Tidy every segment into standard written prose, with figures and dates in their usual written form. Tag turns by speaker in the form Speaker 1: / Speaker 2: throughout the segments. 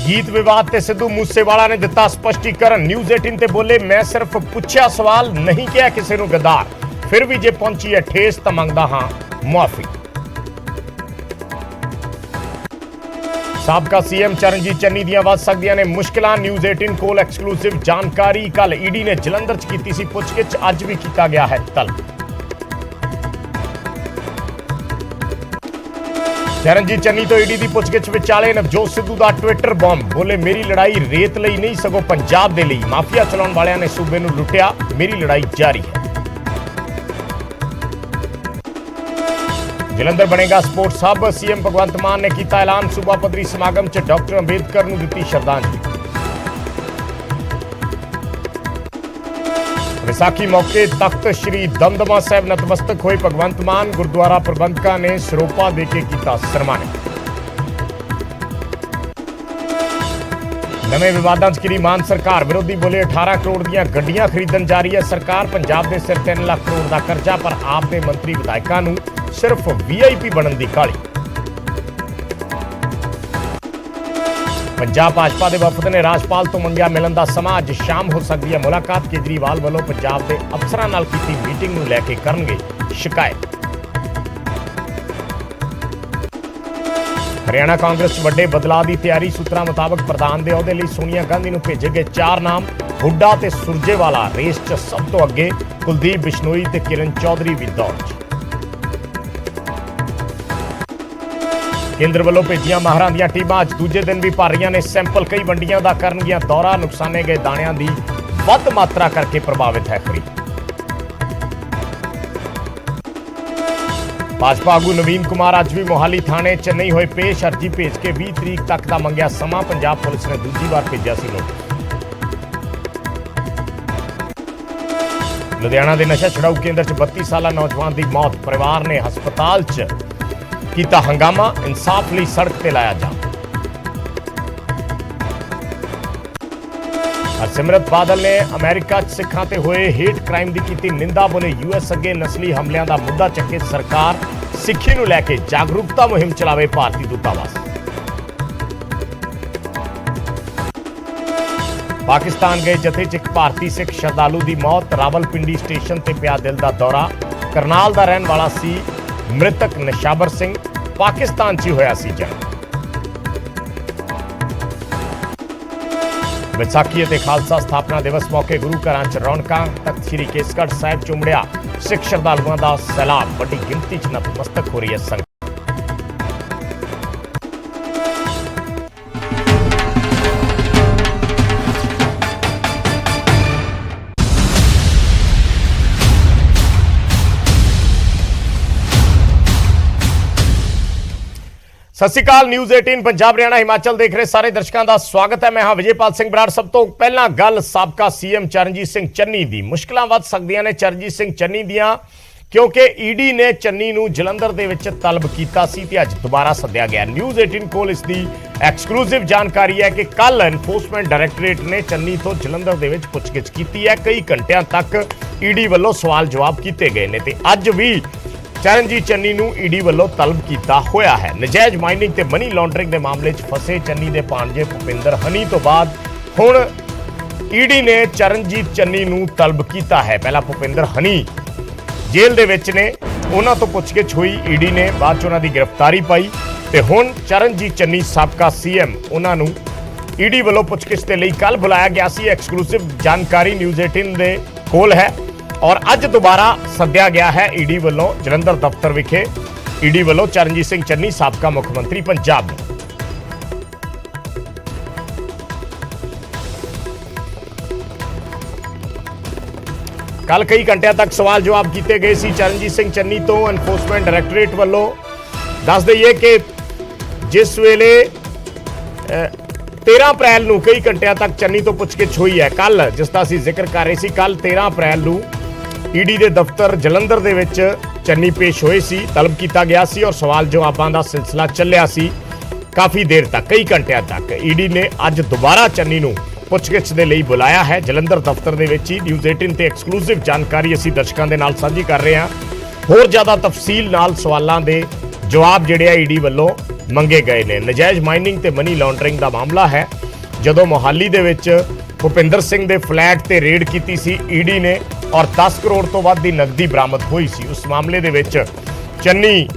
Speaker 1: गीत विवाद ते सिद्धू मूसेवाला ने दिता स्पष्टीकरण। न्यूज़ 18 ते बोले, मैं सिर्फ पुछया सवाल, नहीं किया किसी नूं गद्दार। फिर भी जे पहुंची है ठेस तां मंगदा हां मुआफी। साबका सीएम चरणजीत चन्नी दियां वध सकदियां ने मुश्किलां। न्यूज़ 18 कोल एक्सक्लूसिव जानकारी। कल ईडी ने जलंधर च कीती सी पुछगिछ, अज भी कीता गया है तलब। चरणजीत चन्नी तो ईडी की पुछगिछ विचाले नवजोत सिद्धू का ट्विटर बॉम्ब। बोले, मेरी लड़ाई रेत लई नहीं सगों पंजाब दे लई। माफिया चलाउण वालियां ने सूबे नूं लुटिया, मेरी लड़ाई जारी है। जलंधर बनेगा स्पोर्ट्स हब। सीएम भगवंत मान ने किया ऐलान। सूबा पद्धरी समागम च डॉक्टर अंबेडकर नूं दित्ती श्रद्धांजलि। विसाखी मौके तख्त श्री दमदमा साहिब नतमस्तक होए भगवंत मान। गुरुद्वारा प्रबंधकां ने सिरोपा देके किया सन्मानित। नवे विवादां च घिरी मान सरकार। विरोधी बोले, 18 करोड़ दीआं गड्डियां खरीदण जा रही है सरकार। पंजाब दे सिर 3 लाख करोड़ का कर्जा, पर आप दे मंत्री विधायकां नूं सिर्फ वीआईपी बनण दी काहली। पंजाब भाजपा के वफद ने राजपाल तो मंगिया मिलन का समा। अज शाम हो सकती है मुलाकात। केजरीवाल वालों पंजाब के अफसरां नाल कीती मीटिंग नूं लैके करनगे शिकायत। हरियाणा कांग्रेस च वड्डे बदलाव की तैयारी। सूत्रां मुताबक प्रधान के अहुदे लई सोनिया गांधी नूं भेजे गए 4 नाम। हुड्डा ते सुरजेवाला रेस च सब तो अगे। कुलदीप बिश्नोई ते किरण चौधरी भी दौड़ च। केंद्र वालों भेजियां माहरां दीयां टीमां। अज दूजे दिन भी भर रहीआं ने सैंपल। कई मंडियां दा करनगीआं दौरा। नुकसाने गए दाणियां दी वध मात्रा करके प्रभावित है खरीद। भाजपा आगू नवीन कुमार अज भी मोहाली थाने च नहीं होए पेश। अर्जी भेज के 20 तरीक तक का मंगिया समा। पंजाब पुलिस ने दूजी बार भेजा सी नोटिस। लुधियाना के नशा छुड़ाऊ केंद्र च 32 साला नौजवान की मौत। परिवार ने हस्पताल च कीता हंगामा। इंसाफ लई सड़क ते लाया जाम। हरसिमरत बादल ने अमेरिका च सिखां ते होए हेट क्राइम की कीती निंदा। बोले, यूएस अगे नस्ली हमलियां दा मुद्दा चके सरकार। सिक्खी नूं लैके जागरूकता मुहिम चलावे भारतीय दूतावास। पाकिस्तान गए जथे च एक भारतीय सिख श्रद्धालु की मौत। रावलपिंडी स्टेशन ते पिया दिल दा दौरा। करनाल दा रहन वाला सी मृतक निशाबर सिंह। पाकिस्तान च होया सी जंग। विसाखी ते खालसा स्थापना दिवस मौके गुरु घरां च रौनकां। तख्त श्री केसगढ़ साहिब च उमड़िया सिख श्रद्धालुओं का सैलाब। बड़ी गिनती च नतमस्तक हो रही है संगत। सत श्री अकाल। न्यूज़ 18 पंजाब हरियाणा हिमाचल देख रहे सारे दर्शकों का स्वागत है। मैं हाँ विजयपाल सिंह बराड़। सब तो पहला गल साबका सीएम चरणजीत सिंह चन्नी की। मुश्किलां वध सकदियां ने चरणजीत सिंह चन्नी दियां, क्योंकि ईडी ने चन्नी नूं जलंधर दे विच तलब कीता सी ते अज दोबारा सद्दिया गया। न्यूज़ 18 कोल इसकी एक्सक्लूसिव जानकारी है कि कल एनफोर्समेंट डायरैक्टरेट ने चन्नी तो जलंधर दे विच पुछगिछ कीती है। कई घंटियां तक ईडी वालों सवाल जवाब किए गए ने ते अज भी चरणजीत चन्नी नूं ईडी वालों तलब किया होया है। नजायज माइनिंग ते मनी लॉन्ड्रिंग के मामले च फसे चन्नी के भाणजे भुपिंदर हनी तो बाद हुण ईडी ने चरणजीत चन्नी नूं तलब किया है। पहला भुपिंदर हनी जेल दे विच ने, उन्हां तो पुछगिछ हुई ईडी ने, बाद च उन्हां दी गिरफ्तारी पाई ते हुण चरणजीत चन्नी साबका सीएम उन्हां नूं ईडी वालों पुछगिछ दे लई कल बुलाया गया सी। एक्सक्लूसिव जानकारी न्यूज़ 18 दे कोल है और अज दोबारा सद्दिया गया है ईडी वालों जलंधर दफ्तर विखे। ईडी वालों चरणजीत सिंह चन्नी साबका मुख्यमंत्री पंजाब। कल कई घंटिया तक सवाल जवाब किए गए सी चरणजीत सिंह चन्नी तो। एनफोर्समेंट डायरैक्टरेट वालों दस दईए कि जिस वेले 13 अप्रैल नूं कई घंटिया तक चन्नी तो पुछगिछ हुई है। कल जिसका असीं जिक्र कर रहे सी, कल 13 अप्रैल नूं ईडी के दफ्तर जलंधर दे विच चन्नी पेश होए सी। तलब किया गया सी और सवाल जवाबां दा सिलसिला चलिया सी काफ़ी देर तक, कई घंटिया तक। ईडी ने अज दोबारा चन्नी नूं पुछगिछ दे लई बुलाया है जलंधर दफ्तर दे विच ही। न्यूज़ 18 ते एक्सक्लूसिव जानकारी असीं दर्शकों दे नाल साझी कर रहे हां। होर ज़्यादा तफसील नाल सवालों के जवाब जिहड़े ईडी वालों ਮੰਗੇ ਗਏ ਨੇ। ਨਜਾਇਜ਼ ਮਾਈਨਿੰਗ ਤੇ ਮਨੀ ਲਾਂਡਰਿੰਗ ਦਾ ਮਾਮਲਾ ਹੈ। ਜਦੋਂ ਮੋਹਾਲੀ ਦੇ ਵਿੱਚ ਭੁਪਿੰਦਰ ਸਿੰਘ ਦੇ ਫਲੈਟ ਤੇ ਰੇਡ ਕੀਤੀ ਸੀ ਈਡੀ ਨੇ ਔਰ 10 ਕਰੋੜ ਤੋਂ ਵੱਧ ਦੀ ਨਕਦੀ ਬਰਾਮਦ ਹੋਈ ਸੀ। ਉਸ ਮਾਮਲੇ ਦੇ ਵਿੱਚ ਚੰਨੀ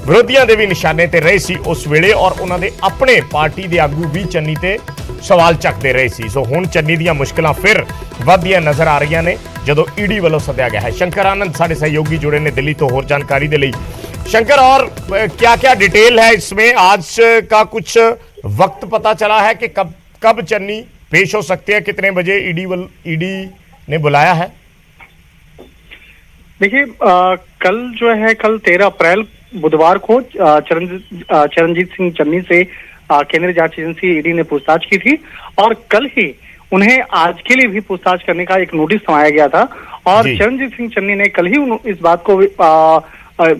Speaker 1: ਵਿਰੋਧੀਆਂ ਦੇ ਵੀ ਨਿਸ਼ਾਨੇ ਤੇ ਰਹੇ ਸੀ ਉਸ ਵੇਲੇ ਔਰ ਉਹਨਾਂ ਦੇ ਆਪਣੇ ਪਾਰਟੀ ਦੇ ਆਗੂ ਵੀ ਚੰਨੀ ਤੇ ਸਵਾਲ ਚੱਕਦੇ ਰਹੇ ਸੀ। ਸੋ ਹੁਣ ਚੰਨੀ ਦੀਆਂ ਮੁਸ਼ਕਲਾਂ ਫਿਰ ਵੱਧਦੀਆਂ ਨਜ਼ਰ ਆ ਰਹੀਆਂ ਨੇ ਜਦੋਂ ईडी ਵੱਲੋਂ ਸੱਦਿਆ ਗਿਆ ਹੈ। शंकर आनंद साढ़े सहयोगी जुड़े ने दिल्ली तो और जानकारी दे ली। शंकर, और क्या क्या डिटेल है इसमें? आज का कुछ वक्त पता चला है कि कब कब चन्नी पेश हो सकते हैं, कितने बजे ईडी ने बुलाया है?
Speaker 2: देखिए, कल जो है कल 13 अप्रैल बुधवार को चरणजीत सिंह चन्नी से केंद्रीय जांच एजेंसी ईडी ने पूछताछ की थी और कल ही उन्हें आज के लिए भी पूछताछ करने का एक नोटिस थमाया गया था और चरणजीत सिंह चन्नी ने कल ही इस बात को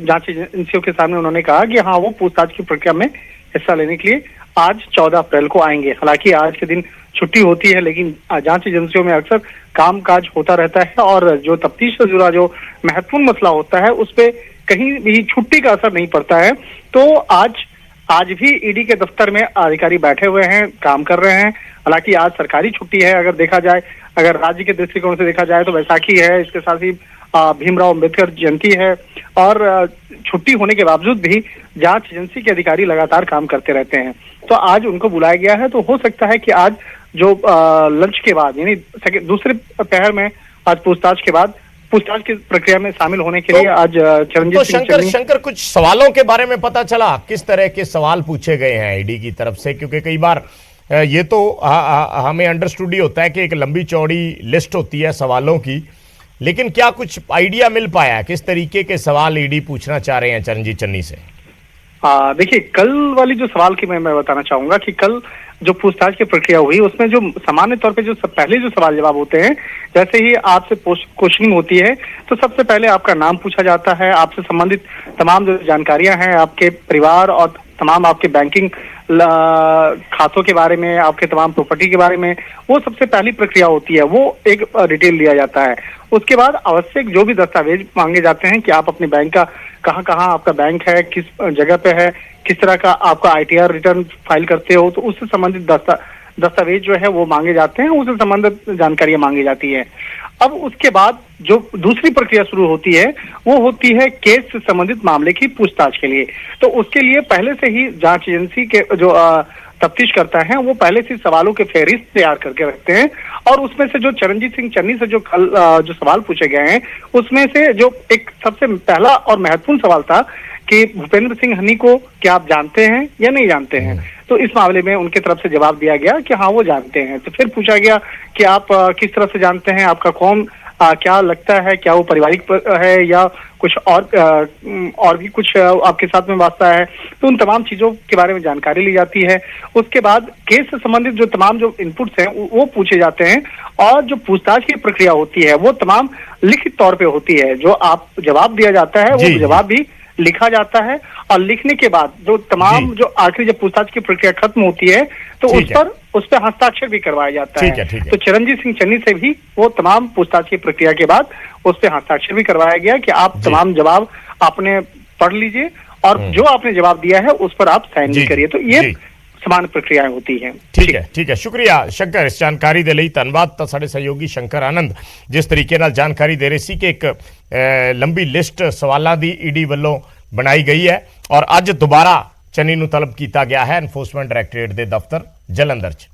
Speaker 2: जांच एजेंसियों के सामने उन्होंने कहा कि हाँ, वो पूछताछ की प्रक्रिया में हिस्सा लेने के लिए आज 14 अप्रैल को आएंगे। हालांकि आज के दिन छुट्टी होती है, लेकिन जांच एजेंसियों में अक्सर कामकाज होता रहता है और जो तफ्तीश से जुड़ा जो महत्वपूर्ण मसला होता है उस पर कहीं भी छुट्टी का असर नहीं पड़ता है। तो आज भी ईडी के दफ्तर में अधिकारी बैठे हुए हैं, काम कर रहे हैं। हालांकि आज सरकारी छुट्टी है, अगर देखा जाए, अगर राज्य के दृष्टिकोण से देखा जाए तो बैसाखी है, इसके साथ ही भीमराव अंबेडकर जयंती है और छुट्टी होने के बावजूद भी जांच एजेंसी के अधिकारी लगातार काम करते रहते हैं। तो आज उनको बुलाया गया है। तो हो सकता है कि आज जो लंच के बाद यानी दूसरे पहर में आज पूछताछ के बाद पूछताछ की प्रक्रिया में शामिल होने के लिए आज चरणजीत सिंह चन्नी।
Speaker 1: शंकर, कुछ सवालों के बारे में पता चला? किस तरह के सवाल पूछे गए हैं ईडी की तरफ से? क्योंकि कई बार ये तो हमें अंडरस्टूड ही होता है कि एक लंबी चौड़ी लिस्ट होती है सवालों की, लेकिन क्या कुछ आइडिया मिल पाया है किस तरीके के सवाल ईडी पूछना चाह रहे हैं चरणजीत चन्नी से?
Speaker 2: देखिए, कल वाली जो सवाल की मैं बताना चाहूंगा कि कल जो पूछताछ की प्रक्रिया हुई उसमें जो सामान्य तौर पे जो पहले जो सवाल जवाब होते हैं, जैसे ही आपसे क्वेश्चनिंग होती है तो सबसे पहले आपका नाम पूछा जाता है, आपसे संबंधित तमाम जो जानकारियां हैं, आपके परिवार और तमाम आपके बैंकिंग खातों के बारे में, आपके तमाम प्रॉपर्टी के बारे में, वो सबसे पहली प्रक्रिया होती है, वो एक डिटेल लिया जाता है। उसके बाद आवश्यक जो भी दस्तावेज मांगे जाते हैं कि आप अपने बैंक का कहाँ आपका बैंक है, किस जगह पे है, किस तरह का आपका ITR रिटर्न फाइल करते हो, तो उससे संबंधित दस्तावेज जो है वो मांगे जाते हैं, उससे संबंधित जानकारियां मांगी जाती है। अब उसके बाद जो दूसरी प्रक्रिया शुरू होती है वो होती है केस से संबंधित मामले की पूछताछ के लिए। तो उसके लिए पहले से ही जांच एजेंसी के जो तफ्तीश करता है वो पहले से सवालों के फहरिस्त तैयार करके रखते हैं और उसमें से जो चरणजीत सिंह चन्नी से जो कल जो सवाल पूछे गए हैं उसमें से जो एक सबसे पहला और महत्वपूर्ण सवाल था कि भूपेंद्र सिंह हनी को क्या आप जानते हैं या नहीं जानते हैं, तो इस मामले में उनके तरफ से जवाब दिया गया कि हाँ, वो जानते हैं। तो फिर पूछा गया कि आप किस तरह से जानते हैं, आपका कौन क्या लगता है, क्या वो पारिवारिक है या कुछ और भी कुछ आपके साथ में वास्ता है, तो उन तमाम चीजों के बारे में जानकारी ली जाती है। उसके बाद केस से संबंधित जो तमाम जो इनपुट्स हैं वो पूछे जाते हैं और जो पूछताछ की प्रक्रिया होती है वो तमाम लिखित तौर पे होती है। जो आप जवाब दिया जाता है वो जवाब भी लिखा जाता है और लिखने के बाद जो तमाम जो आखिरी जब पूछताछ की प्रक्रिया खत्म होती है तो उस पर हस्ताक्षर भी करवाया जाता है। तो चरणजीत सिंह चन्नी से भी वो तमाम पूछताछ की प्रक्रिया के बाद उस पर हस्ताक्षर भी करवाया गया कि आप तमाम जवाब आपने पढ़ लीजिए और जो आपने जवाब दिया है उस पर आप साइन भी करिए। तो ये समान प्रक्रियाएं होती हैं।
Speaker 1: ठीक है, शुक्रिया शंकर इस जानकारी दे लई। धन्यवाद तो साडे सहयोगी शंकर आनंद जिस तरीके नाल जानकारी दे रहे सी कि एक लंबी लिस्ट सवालों की ईडी ਵੱਲੋਂ बनाई गई है और अज दोबारा चन्नी ਨੂੰ तलब किया गया है एनफोर्समेंट डायरैक्टरेट के दफ्तर जलंधर च।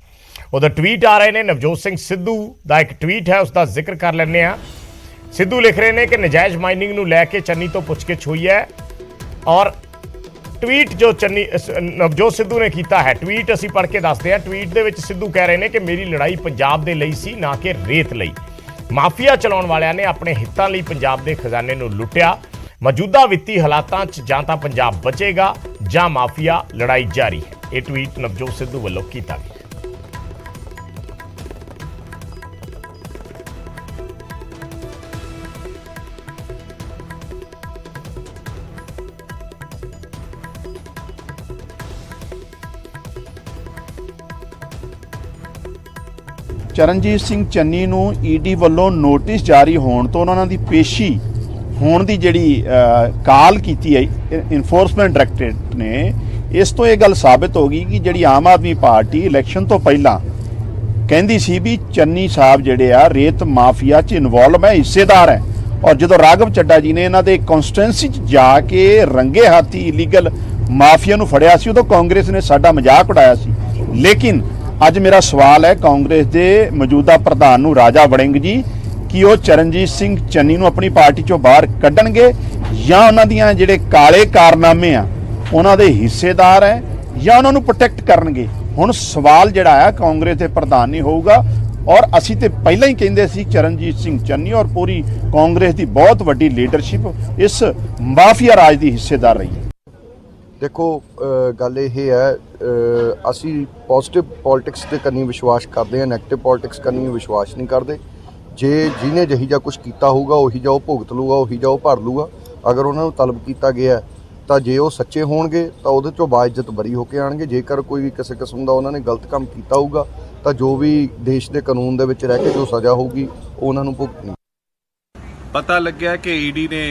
Speaker 1: उधर ट्वीट आ रहे हैं, नवजोत सिंह सिद्धू का एक ट्वीट है उसका जिक्र कर लेने। सिद्धू लिख रहे हैं कि नजायज़ माइनिंग ਨੂੰ ਲੈ ਕੇ चन्नी तो पुछगिछ हुई है और ट्वीट जो चन्नी नवजोत सिद्धू ने किया है, ट्वीट असी पढ़ के दसते हैं। ट्वीट के सिद्धू कह रहे हैं कि मेरी लड़ाई पंजाब के लिए सी, ना कि रेत लई। माफिया चलाउण वालियां ने अपने हितां लई पंजाब के खजाने नूं लुटिया। मौजूदा वित्ती हालातां च जां तां पंजाब बचेगा जां माफिया लड़ाई जारी है। यह ट्वीट नवजोत सिद्धू वल्लों किया गया।
Speaker 3: चरणजीत सिंह चन्नी ਨੂੰ ईडी ਵੱਲੋਂ ਨੋਟਿਸ ਜਾਰੀ ਹੋਣ ਤੋਂ ਉਹਨਾਂ ਦੀ ਪੇਸ਼ੀ ਹੋਣ ਦੀ ਜਿਹੜੀ ਕਾਲ ਕੀਤੀ ਹੈ ਇਨਫੋਰਸਮੈਂਟ ਡਾਇਰੈਕਟੋਰੇਟ ਨੇ ਇਸ ਤੋਂ ਇਹ ਗੱਲ ਸਾਬਿਤ ਹੋ ਗਈ ਕਿ ਜਿਹੜੀ ਆਮ ਆਦਮੀ ਪਾਰਟੀ ਇਲੈਕਸ਼ਨ ਤੋਂ ਪਹਿਲਾਂ ਕਹਿੰਦੀ ਸੀ ਵੀ ਚੰਨੀ ਸਾਹਿਬ ਜਿਹੜੇ ਆ ਰੇਤ ਮਾਫੀਆ 'ਚ ਇਨਵੋਲਵ ਹੈ, ਹਿੱਸੇਦਾਰ ਹੈ। ਔਰ ਜਦੋਂ ਰਾਘਵ ਚੱਡਾ ਜੀ ਨੇ ਇਹਨਾਂ ਦੇ ਕਨਸਟੀਟੂਐਂਸੀ 'ਚ ਜਾ ਕੇ ਰੰਗੇ ਹਾਥੀ ਇਲੀਗਲ ਮਾਫੀਆ ਨੂੰ ਫੜਿਆ ਸੀ, ਉਦੋਂ ਕਾਂਗਰਸ ਨੇ ਸਾਡਾ ਮਜ਼ਾਕ ਉਡਾਇਆ ਸੀ। ਲੇਕਿਨ ਅੱਜ ਮੇਰਾ ਸਵਾਲ ਹੈ ਕਾਂਗਰਸ ਦੇ ਮੌਜੂਦਾ ਪ੍ਰਧਾਨ ਨੂੰ, ਰਾਜਾ ਵੜਿੰਗ ਜੀ, ਕਿ ਉਹ ਚਰਨਜੀਤ ਸਿੰਘ ਚੰਨੀ ਨੂੰ ਆਪਣੀ ਪਾਰਟੀ 'ਚੋਂ ਬਾਹਰ ਕੱਢਣਗੇ ਜਾਂ ਉਹਨਾਂ ਦੀਆਂ ਜਿਹੜੇ ਕਾਲੇ ਕਾਰਨਾਮੇ ਆ ਉਹਨਾਂ ਦੇ ਹਿੱਸੇਦਾਰ ਹੈ ਜਾਂ ਉਹਨਾਂ ਨੂੰ ਪ੍ਰੋਟੈਕਟ ਕਰਨਗੇ। ਹੁਣ ਸਵਾਲ ਜਿਹੜਾ ਆ ਕਾਂਗਰਸ ਦੇ ਪ੍ਰਧਾਨ ਨਹੀਂ ਹੋਊਗਾ। ਔਰ ਅਸੀਂ ਤੇ ਪਹਿਲਾਂ ਹੀ ਕਹਿੰਦੇ ਸੀ ਚਰਨਜੀਤ ਸਿੰਘ ਚੰਨੀ ਔਰ ਪੂਰੀ ਕਾਂਗਰਸ ਦੀ ਬਹੁਤ ਵੱਡੀ ਲੀਡਰਸ਼ਿਪ ਇਸ ਮਾਫੀਆ ਰਾਜ ਦੀ ਹਿੱਸੇਦਾਰ ਰਹੀ ਹੈ।
Speaker 4: देखो गल ये है असी पॉजिटिव पॉलिटिक्स के करनी विश्वास करते हैं, नैगेटिव पॉलिटिक्स करनी विश्वास नहीं करते। जे जिन्हें जही जा कुछ किया होगा उही जा भुगत लूगा, उही जा भर लूगा। अगर उन्होंने तलब किया गया तो जे वो सच्चे होणगे तो उहदे चों बाइज्जत बरी होकर आउणगे। जेकर कोई भी किसी किस्म का उन्होंने गलत काम किया होगा तो जो भी देश के कानून दे विच रह के जो सज़ा होगी उन्होंने नूं भुगतनी।
Speaker 5: पता लग्या कि ईडी ने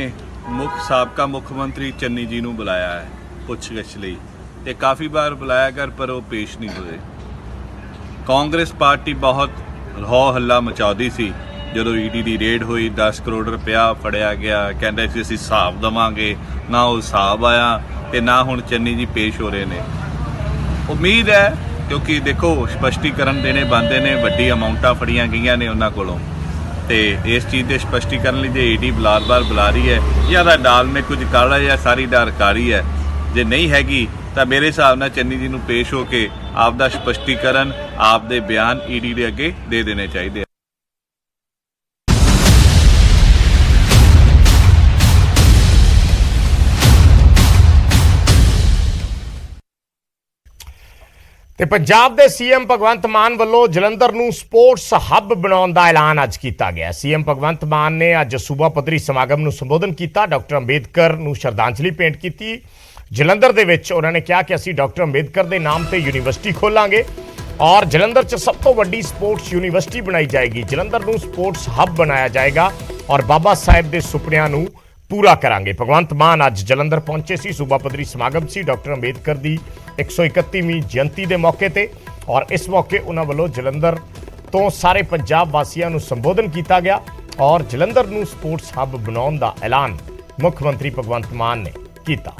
Speaker 5: साबका मुख मंत्री चन्नी जी नूं बुलाया है पुछगिछ लई ते काफ़ी बार बुलाया कर पर वो पेश नहीं हुए। कांग्रेस पार्टी बहुत रौ हल्ला मचाउंदी सी ਜਦੋਂ ईडी ਦੀ ਰੇਡ ਹੋਈ, 10 ਕਰੋੜ ਰੁਪਇਆ ਫੜਿਆ ਗਿਆ, ਕਹਿੰਦੇ ਸੀ ਅਸੀਂ ਹਿਸਾਬ ਦੇਵਾਂਗੇ, ਨਾ ਉਹ ਹਿਸਾਬ ਆਇਆ ਤੇ ਨਾ ਹੁਣ ਚੰਨੀ ਜੀ ਪੇਸ਼ ਹੋ ਰਹੇ ਨੇ। ਉਮੀਦ ਹੈ ਕਿਉਂਕਿ ਦੇਖੋ ਸਪਸ਼ਟੀਕਰਨ ਦੇਣੇ ਬਣਦੇ ਨੇ, ਵੱਡੀ ਅਮਾਉਂਟਾਂ ਫੜੀਆਂ ਗਈਆਂ ਨੇ ਉਹਨਾਂ ਕੋਲੋਂ, ਤੇ ਇਸ ਚੀਜ਼ ਦੇ ਸਪਸ਼ਟੀਕਰਨ ਲਈ ਜੇ ईडी ਬਾਰ-ਬਾਰ ਬੁਲਾ ਰਹੀ ਹੈ ਜਾਂ ਦਾ ਡਾਲ ਮੇ ਕੁਝ ਕਾਲਾ ਜਾਂ ਸਾਰੀ ਡਰਕਾਰੀ ਹੈ, ਜੇ ਨਹੀਂ ਹੈਗੀ ਤਾਂ ਮੇਰੇ ਹਿਸਾਬ ਨਾਲ ਚੰਨੀ ਜੀ ਨੂੰ ਪੇਸ਼ ਹੋ ਕੇ ਆਪ ਦਾ ਸਪਸ਼ਟੀਕਰਨ, ਆਪ ਦੇ ਬਿਆਨ ईडी ਦੇ ਅੱਗੇ ਦੇ ਦੇਣੇ ਚਾਹੀਦੇ।
Speaker 1: ਤੇ ਪੰਜਾਬ ਦੇ ਸੀਐਮ ਭਗਵੰਤ ਮਾਨ ਵੱਲੋਂ ਜਲੰਧਰ ਨੂੰ ਸਪੋਰਟਸ ਹੱਬ ਬਣਾਉਣ ਦਾ ਐਲਾਨ ਅੱਜ ਕੀਤਾ ਗਿਆ। ਸੀਐਮ ਭਗਵੰਤ ਮਾਨ ਨੇ ਅੱਜ ਸੂਬਾ ਪੱਧਰੀ ਸਮਾਗਮ ਨੂੰ ਸੰਬੋਧਨ ਕੀਤਾ, ਡਾਕਟਰ ਅੰਬੇਦਕਰ ਨੂੰ ਸ਼ਰਧਾਂਜਲੀ ਭੇਂਟ ਕੀਤੀ। ਜਲੰਧਰ ਦੇ ਵਿੱਚ ਉਹਨਾਂ ਨੇ ਕਿਹਾ ਕਿ ਅਸੀਂ ਡਾਕਟਰ ਅੰਬੇਦਕਰ ਦੇ ਨਾਮ ਤੇ ਯੂਨੀਵਰਸਿਟੀ ਖੋਲਾਂਗੇ ਔਰ ਜਲੰਧਰ 'ਚ ਸਭ ਤੋਂ ਵੱਡੀ ਸਪੋਰਟਸ ਯੂਨੀਵਰਸਿਟੀ ਬਣਾਈ ਜਾਏਗੀ। ਜਲੰਧਰ ਨੂੰ ਸਪੋਰਟਸ ਹੱਬ ਬਣਾਇਆ ਜਾਏਗਾ ਔਰ ਬਾਬਾ ਸਾਹਿਬ ਦੇ ਸੁਪਨਿਆਂ ਨੂੰ पूरा करांगे। भगवंत मान अज जलंधर पहुंचे सी, सूबा पद्धरी समागम सी डॉक्टर अंबेदकर की 131वीं जयंती के मौके पर, और इस मौके उन्होंने वालों जलंधर तो सारे पंजाब वासियों को संबोधन किया गया और जलंधर नूं स्पोर्ट्स हब बनाउण दा ऐलान मुख्यमंत्री भगवंत मान ने किया।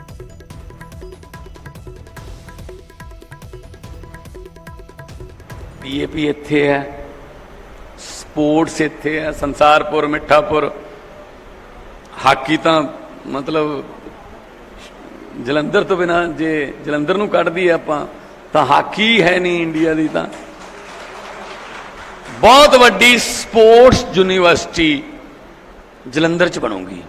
Speaker 6: DAP इत्थे है, स्पोर्ट्स इत्थे है, संसारपुर मिठापुर, हाकी तो मतलब जलंधर तो बिना जे जलंधर नूं कढ़ दईए आपां तां हाकी है नहीं इंडिया दी। तां बहुत वड्डी स्पोर्ट्स यूनिवर्सिटी जलंधर च बनूगी।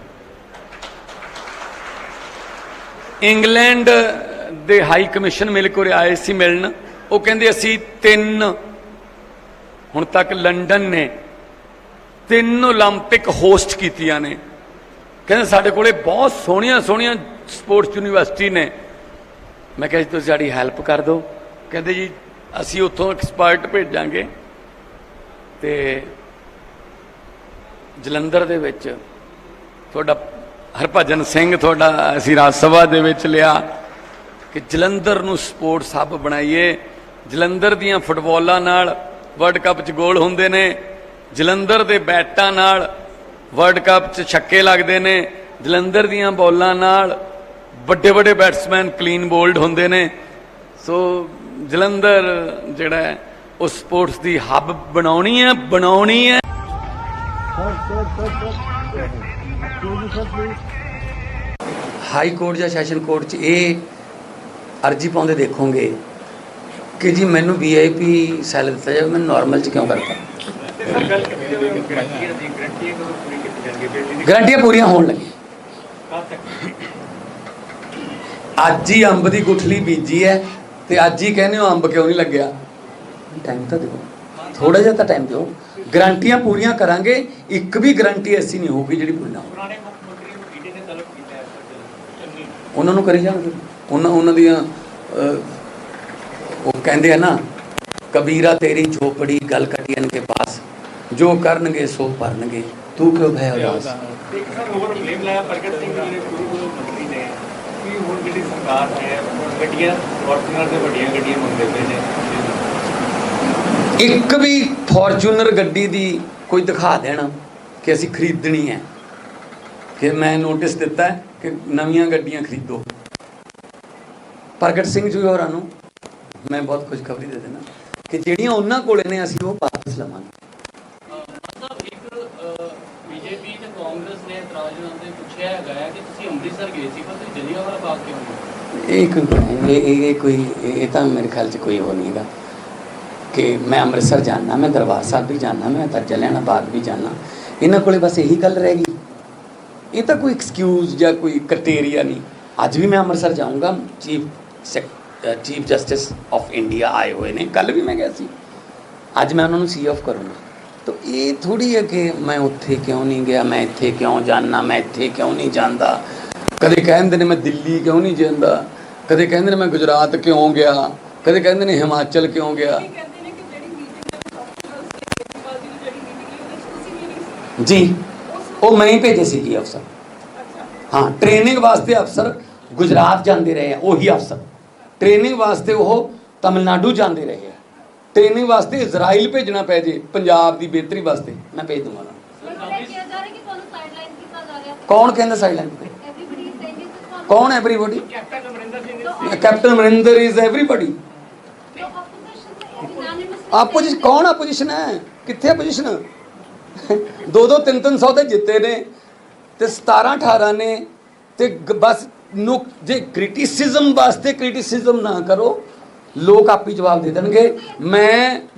Speaker 6: इंग्लैंड दे हाई कमिशन मिल को आए सी मिलन, वो कहंदे असीं 3 हुण तक लंडन ने 3 ओलंपिक होस्ट कीतियां ने। कहते साढ़े को बहुत सोहणिया सोहणिया स्पोर्ट्स यूनिवर्सिटी ने। मैं कहा जी तुसीं साडी हैल्प कर दो। कहते जी असीं उत्थों एक्सपर्ट भेजांगे ते जलंधर दे विच तुहाडा हरभजन सिंह तुहाडा असीं राज सभा दे विच लिया कि जलंधर नूं स्पोर्ट्स हब बनाईए। जलंधर दीयां फुटबॉलां नाल वर्ल्ड कप च गोल हुंदे ने, जलंधर दे बैटां नाल वर्ल्ड कप च छक्के लगते हैं, जलंधर दीयां बॉलां नाल बड़े बड़े बैट्समैन क्लीन बोल्ड होंदे ने। सो जलंधर जिहड़ा है उस स्पोर्ट्स की हब बनाउणी है। हाई कोर्ट या सैशन कोर्ट च ये अर्जी पाउंदे देखोगे कि जी मैनू VIP सैल दिता जाए, मैं नॉर्मल च क्यों करता। गारंटियां पूरियां होने लगी। अज ही अंब की गुठली बीजी है तो अज ही कहने हो अंब क्यों नहीं लग्या। टाइम तो दो, थोड़ा जिहा तो टाइम दो, गारंटियां पूरियां करांगे। एक भी गारंटी ऐसी नहीं होगी जिहड़ी पूरी ना हो। उन्होंने करी जाणगे, उन्होंने दियां वो कहते हैं ना, कबीरा तेरी झोपड़ी गल कटियन के पास, जो करनगे सो भरनगे, तू क्यों भय उदास।
Speaker 7: ਗੱਡੀਆਂ ਫੋਰਚੂਨਰ ਤੇ ਵੱਡੀਆਂ ਗੱਡੀਆਂ ਮੰਗਦੇ ਪਏ ਨੇ।
Speaker 6: ਇੱਕ ਵੀ ਫੋਰਚੂਨਰ ਗੱਡੀ ਦੀ ਕੋਈ ਦਿਖਾ ਦੇਣਾ ਕਿ ਅਸੀਂ ਖਰੀਦਣੀ ਹੈ, ਕਿ ਮੈਂ ਨੋਟਿਸ ਦਿੱਤਾ ਹੈ ਕਿ ਨਵੀਆਂ ਗੱਡੀਆਂ ਖਰੀਦੋ। ਪ੍ਰਗਟ ਸਿੰਘ ਜੀ ਹੋਰਾਂ ਨੂੰ ਮੈਂ ਬਹੁਤ ਖੁਸ਼ਖਬਰੀ ਦੇ ਦੇਣਾ ਕਿ ਜਿਹੜੀਆਂ ਉਹਨਾਂ ਕੋਲੇ ਨੇ ਅਸੀਂ ਉਹ ਵਾਪਸ ਲਵਾਂਗੇ।
Speaker 7: ਮਤਲਬ ਇੱਕ ਬੀਜੇਪੀ ਤੇ ਕਾਂਗਰਸ ਨੇ ਇਤਰਾਜ਼ ਜਤਾਉਂਦੇ ਪੁੱਛਿਆ ਹੈਗਾ ਹੈ ਕਿ ਤੁਸੀਂ ਅੰਮ੍ਰਿਤਸਰ ਗਏ ਸੀ ਪਰ ਤੁਸੀਂ ਜਲਿਆਂਵਾਲਾ ਬਾਗ ਕਿਉਂ ਨਹੀਂ?
Speaker 6: ਇਹ ਤਾਂ ਮੇਰੇ ਖਿਆਲ 'ਚ ਕੋਈ ਉਹ ਨਹੀਂ ਹੈਗਾ ਕਿ ਮੈਂ ਅੰਮ੍ਰਿਤਸਰ ਜਾਣਾ, ਮੈਂ ਦਰਬਾਰ ਸਾਹਿਬ ਵੀ ਜਾਣਾ, ਮੈਂ ਤਾਂ ਜਲਿਆਂਵਾਲਾ ਬਾਗ ਵੀ ਜਾਣਾ। ਇਹਨਾਂ ਕੋਲੇ ਬਸ ਇਹੀ ਗੱਲ ਰਹਿ ਗਈ। ਇਹ ਤਾਂ ਕੋਈ ਐਕਸਕਿਊਜ਼ ਜਾਂ ਕੋਈ ਕ੍ਰਾਈਟੇਰੀਆ ਨਹੀਂ। ਅੱਜ ਵੀ ਮੈਂ ਅੰਮ੍ਰਿਤਸਰ ਜਾਊਂਗਾ, ਚੀਫ ਜਸਟਿਸ ਆਫ ਇੰਡੀਆ ਆਏ ਹੋਏ ਨੇ, ਕੱਲ੍ਹ ਵੀ ਮੈਂ ਗਿਆ ਸੀ, ਅੱਜ ਮੈਂ ਉਹਨਾਂ ਨੂੰ ਸੀ ਆਫ ਕਰੂੰਗਾ। ਤਾਂ ਇਹ ਥੋੜ੍ਹੀ ਹੈ ਕਿ ਮੈਂ ਉੱਥੇ ਕਿਉਂ ਨਹੀਂ ਗਿਆ, ਮੈਂ ਇੱਥੇ ਕਿਉਂ ਜਾਣਾ, ਮੈਂ ਇੱਥੇ ਕਿਉਂ ਨਹੀਂ ਜਾਂਦਾ। ਕਦੇ ਕਹਿੰਦੇ ਨੇ ਮੈਂ ਦਿੱਲੀ ਕਿਉਂ ਨਹੀਂ ਜਾਂਦਾ, ਕਦੇ ਕਹਿੰਦੇ ਨੇ ਮੈਂ ਗੁਜਰਾਤ ਕਿਉਂ ਗਿਆ, ਕਦੇ ਕਹਿੰਦੇ ਨੇ ਹਿਮਾਚਲ ਕਿਉਂ ਗਿਆ। ਜੀ ਉਹ ਮੈਂ ਹੀ ਭੇਜੇ ਸੀ ਜੀ ਅਫਸਰ। ਹਾਂ, ਟ੍ਰੇਨਿੰਗ ਵਾਸਤੇ ਅਫਸਰ ਗੁਜਰਾਤ ਜਾਂਦੇ ਰਹੇ ਆ, ਉਹੀ ਅਫਸਰ ਟ੍ਰੇਨਿੰਗ ਵਾਸਤੇ ਉਹ ਤਮਿਲਨਾਡੂ ਜਾਂਦੇ ਰਹੇ ਆ। ਟ੍ਰੇਨਿੰਗ ਵਾਸਤੇ ਇਜ਼ਰਾਈਲ ਭੇਜਣਾ ਪੈ ਜੇ ਪੰਜਾਬ ਦੀ ਬਿਹਤਰੀ ਵਾਸਤੇ, ਮੈਂ ਭੇਜ ਦੂੰਗਾ। ਕੌਣ ਕਹਿੰਦਾ ਸਾਈਡਲਾਈਨ? ਕੌਣ everybody? Captain Amarinder is everybody. Opposition ਕੌਣ? ਆਪੋਜੀਸ਼ਨ ਹੈ ਕਿੱਥੇ? ਆਪੋਜੀਸ਼ਨ 2-2 3-3 ਸੌ ਤੇ ਜਿੱਤੇ ਨੇ ਤੇ 17-18 ਨੇ ਤੇ ਬਸ ਜੇ ਕ੍ਰਿਟਿਸਿਜ਼ਮ ਵਾਸਤੇ ਕ੍ਰਿਟਿਸਿਜ਼ਮ ਨਾ ਕਰੋ, ਲੋਕ ਆਪੇ ਜਵਾਬ ਦੇ ਦੇਣਗੇ।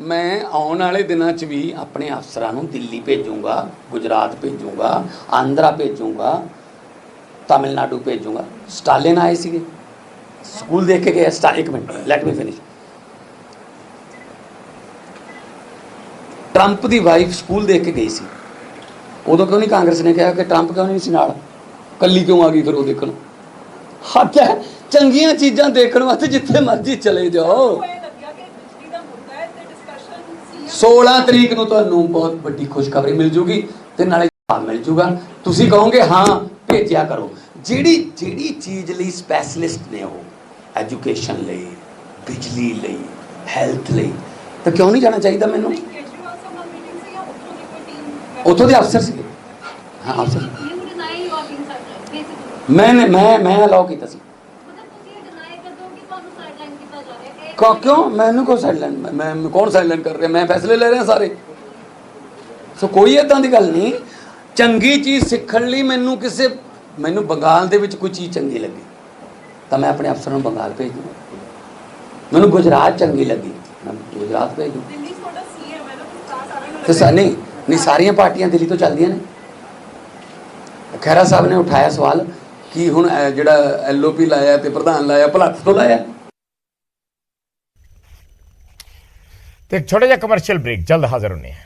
Speaker 6: ਮੈਂ ਆਉਣ ਵਾਲੇ ਦਿਨਾਂ 'ਚ ਵੀ ਆਪਣੇ ਅਫਸਰਾਂ ਨੂੰ ਦਿੱਲੀ ਭੇਜੂੰਗਾ, ਗੁਜਰਾਤ ਭੇਜੂੰਗਾ, ਆਂਧਰਾ ਭੇਜੂੰਗਾ, ਤਮਿਲਨਾਡੂ ਭੇਜੂੰਗਾ। ਸਟਾਲਿਨ ਆਏ ਸੀਗੇ, ਸਕੂਲ ਦੇਖ ਕੇ ਗਏ। ਇੱਕ minute, let me finish. Trump ਦੀ ਵਾਈਫ ਸਕੂਲ ਦੇਖ ਕੇ ਗਈ ਸੀ, ਉਦੋਂ ਕਿਉਂ ਨਹੀਂ ਕਾਂਗਰਸ ਨੇ ਕਿਹਾ ਕਿ ਟਰੰਪ ਕਿਉਂ ਨਹੀਂ ਸੀ ਨਾਲ, ਕੱਲੀ ਕਿਉਂ ਆ ਗਈ ਫਿਰ ਉਹ ਦੇਖਣ? ਹੱਕ ਹੈ ਚੰਗੀਆਂ ਚੀਜ਼ਾਂ ਦੇਖਣ ਵਾਸਤੇ ਜਿੱਥੇ ਮਰਜ਼ੀ ਚਲੇ ਜਾਓ। 16 ਤਰੀਕ ਨੂੰ ਤੁਹਾਨੂੰ ਬਹੁਤ ਵੱਡੀ ਖੁਸ਼ਖਬਰੀ ਮਿਲ ਜੂਗੀ ਤੇ ਨਾਲੇ ਜਵਾਬ ਮਿਲ ਜੂਗਾ। ਤੁਸੀਂ ਕਹੋਗੇ ਹਾਂ ਭੇਜਿਆ ਕਰੋ। ਜਿਹੜੀ ਚੀਜ਼ ਲਈ ਸਪੈਸ਼ਲਿਸਟ ਨੇ, ਉਹ ਐਜੂਕੇਸ਼ਨ ਲਈ, ਬਿਜਲੀ ਲਈ, ਹੈਲਥ ਲਈ, ਤਾਂ ਕਿਉਂ ਨਹੀਂ ਜਾਣਾ ਚਾਹੀਦਾ ਮੈਨੂੰ? ਉੱਥੋਂ ਦੇ ਅਫਸਰ ਸੀਗੇ। ਹਾਂ, ਅਫਸਰ ਮੈਂ ਅਲਾਓ ਕੀਤਾ ਸੀ। ਕਿਉਂ? ਮੈਨੂੰ ਕੋਈ ਸਾਈਡਲਾਈਨ? ਮੈਂ ਕੌਣ ਸਾਈਡਲਾਈਨ ਕਰ ਰਿਹਾ? ਮੈਂ ਫੈਸਲੇ ਲੈ ਰਿਹਾ ਸਾਰੇ। ਸੋ ਕੋਈ ਏਦਾਂ ਦੀ ਗੱਲ ਨਹੀਂ। ਚੰਗੀ ਚੀਜ਼ ਸਿੱਖਣ ਲਈ ਮੈਨੂੰ ਬੰਗਾਲ ਦੇ ਵਿੱਚ ਕੋਈ ਚੀਜ਼ ਚੰਗੀ ਲੱਗੀ ਤਾਂ ਮੈਂ ਆਪਣੇ ਅਫਸਰਾਂ ਨੂੰ ਬੰਗਾਲ ਭੇਜ ਦੂੰਗਾ। ਮੈਨੂੰ ਗੁਜਰਾਤ ਚੰਗੀ ਲੱਗੀ, ਮੈਂ ਗੁਜਰਾਤ ਭੇਜ ਦੂੰਗਾ। ਨਹੀਂ, ਸਾਰੀਆਂ ਪਾਰਟੀਆਂ ਦਿੱਲੀ ਤੋਂ ਚੱਲਦੀਆਂ ਨੇ। ਖਹਿਰਾ ਸਾਹਿਬ ਨੇ ਉਠਾਇਆ ਸਵਾਲ ਕਿ ਹੁਣ ਜਿਹੜਾ LOP ਲਾਇਆ ਤੇ ਪ੍ਰਧਾਨ ਲਾਇਆ, ਭਲੱਥ ਤੋਂ ਲਾਇਆ।
Speaker 1: ਤੇ ਛੋਟਾ ਜਿਹਾ ਕਮਰਸ਼ੀਅਲ ਬ੍ਰੇਕ, ਜਲਦ ਹਾਜ਼ਰ ਹੁੰਦੇ ਹਾਂ।